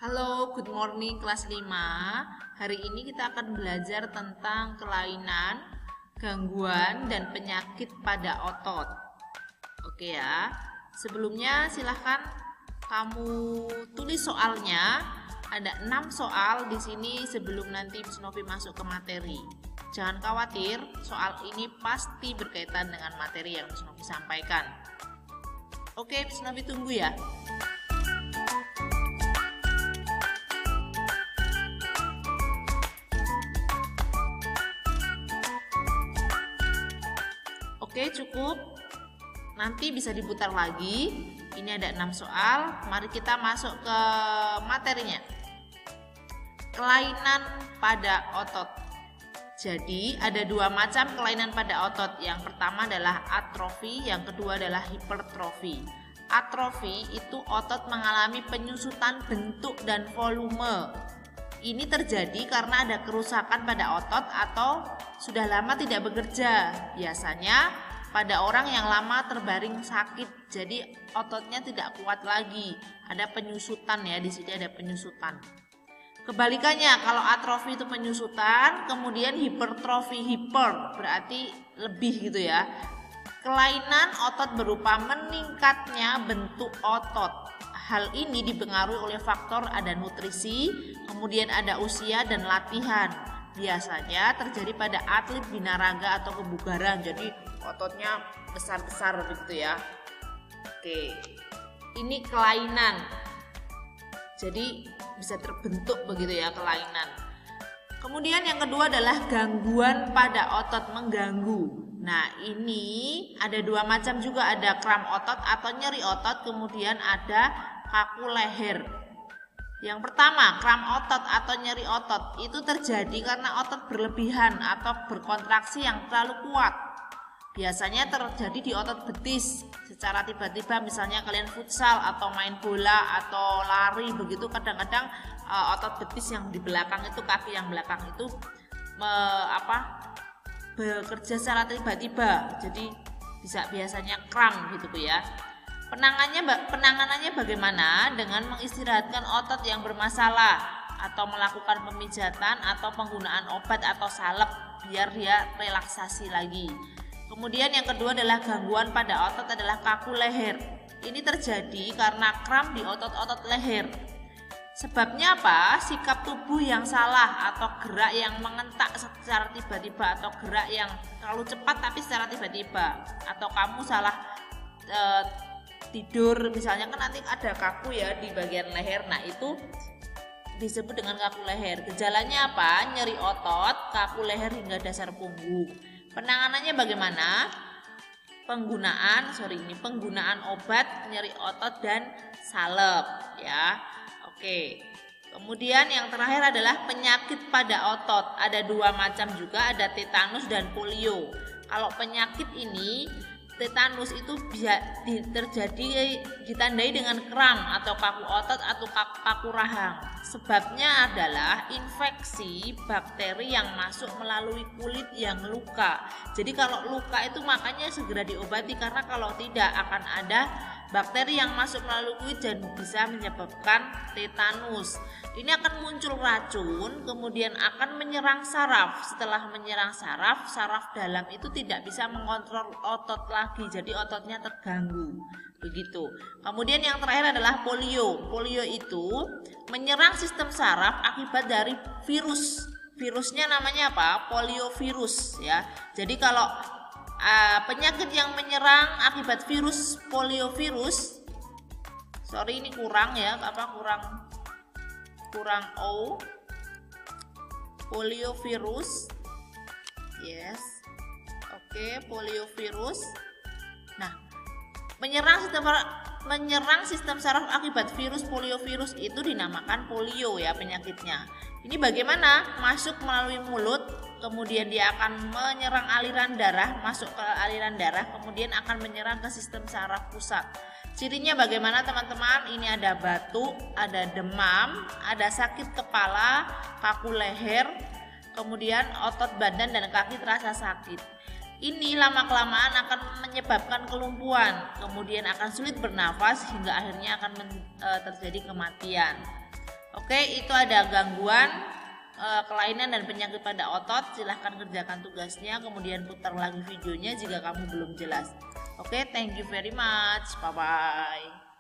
Halo, good morning kelas 5. Hari ini kita akan belajar tentang kelainan, gangguan, dan penyakit pada otot. Oke ya. Sebelumnya silahkan kamu tulis soalnya. Ada 6 soal di sini sebelum nanti Miss Novi masuk ke materi. Jangan khawatir, soal ini pasti berkaitan dengan materi yang Miss Novi sampaikan. Oke, Miss Novi tunggu ya. Oke, cukup. Nanti bisa diputar lagi. Ini ada 6 soal. Mari kita masuk ke materinya. Kelainan pada otot. Jadi, ada 2 macam kelainan pada otot. Yang pertama adalah atrofi, yang kedua adalah hipertrofi. Atrofi itu otot mengalami penyusutan bentuk dan volume. Ini terjadi karena ada kerusakan pada otot atau sudah lama tidak bekerja. Biasanya pada orang yang lama terbaring sakit, jadi ototnya tidak kuat lagi. Ada penyusutan ya, di sini ada penyusutan. Kebalikannya, kalau atrofi itu penyusutan, kemudian hipertrofi, hiper berarti lebih gitu ya. Kelainan otot berupa meningkatnya bentuk otot. Hal ini dipengaruhi oleh faktor ada nutrisi, kemudian ada usia dan latihan. Biasanya terjadi pada atlet binaraga atau kebugaran, jadi ototnya besar-besar begitu ya. Oke, ini kelainan. Jadi bisa terbentuk begitu ya kelainan. Kemudian yang kedua adalah gangguan pada otot, mengganggu. Nah, ini ada 2 macam juga, ada kram otot atau nyeri otot, kemudian ada kaku leher. Yang pertama, kram otot atau nyeri otot itu terjadi karena otot berlebihan atau berkontraksi yang terlalu kuat. Biasanya terjadi di otot betis secara tiba-tiba, misalnya kalian futsal atau main bola atau lari begitu, kadang-kadang otot betis yang di belakang itu, kaki yang belakang itu bekerja secara tiba-tiba, jadi biasanya kram gitu ya. Penanganannya bagaimana? Dengan mengistirahatkan otot yang bermasalah atau melakukan pemijatan atau penggunaan obat atau salep biar dia relaksasi lagi. Kemudian yang kedua adalah gangguan pada otot adalah kaku leher. Ini terjadi karena kram di otot-otot leher. Sebabnya apa? Sikap tubuh yang salah atau gerak yang mengentak secara tiba-tiba atau gerak yang terlalu cepat tapi secara tiba-tiba, atau kamu salah tidur misalnya, kan nanti ada kaku ya di bagian leher. Nah, itu disebut dengan kaku leher. Gejalanya apa? Nyeri otot, kaku leher hingga dasar punggung. Penanganannya bagaimana? Penggunaan obat nyeri otot dan salep ya. Oke. Kemudian yang terakhir adalah penyakit pada otot. Ada 2 macam juga, ada tetanus dan polio. Kalau penyakit ini, tetanus itu bisa terjadi ditandai dengan kram atau kaku otot atau kaku rahang. Sebabnya adalah infeksi bakteri yang masuk melalui kulit yang luka. Jadi kalau luka itu makanya segera diobati, karena kalau tidak akan ada bakteri yang masuk melalui kulit dan bisa menyebabkan tetanus. Ini akan muncul racun, kemudian akan menyerang saraf. Setelah menyerang saraf, saraf dalam itu tidak bisa mengontrol otot lagi, jadi ototnya terganggu. Begitu. Kemudian yang terakhir adalah polio. Polio itu menyerang sistem saraf akibat dari virus. Virusnya namanya apa? Poliovirus ya. Jadi kalau penyakit yang menyerang akibat virus poliovirus, ini kurang ya, kurang O, poliovirus, yes, oke, poliovirus. Nah, menyerang sistem saraf akibat virus poliovirus itu dinamakan polio ya penyakitnya. Ini bagaimana? Masuk melalui mulut, kemudian dia akan menyerang aliran darah, masuk ke aliran darah, kemudian akan menyerang ke sistem saraf pusat. Cirinya bagaimana teman-teman? Ini ada batuk, ada demam, ada sakit kepala, kaku leher, kemudian otot badan dan kaki terasa sakit. Ini lama-kelamaan akan menyebabkan kelumpuhan, kemudian akan sulit bernafas hingga akhirnya akan terjadi kematian. Oke, itu ada gangguan, kelainan dan penyakit pada otot. Silahkan kerjakan tugasnya, kemudian putar lagi videonya jika kamu belum jelas. Oke, thank you very much. Bye-bye.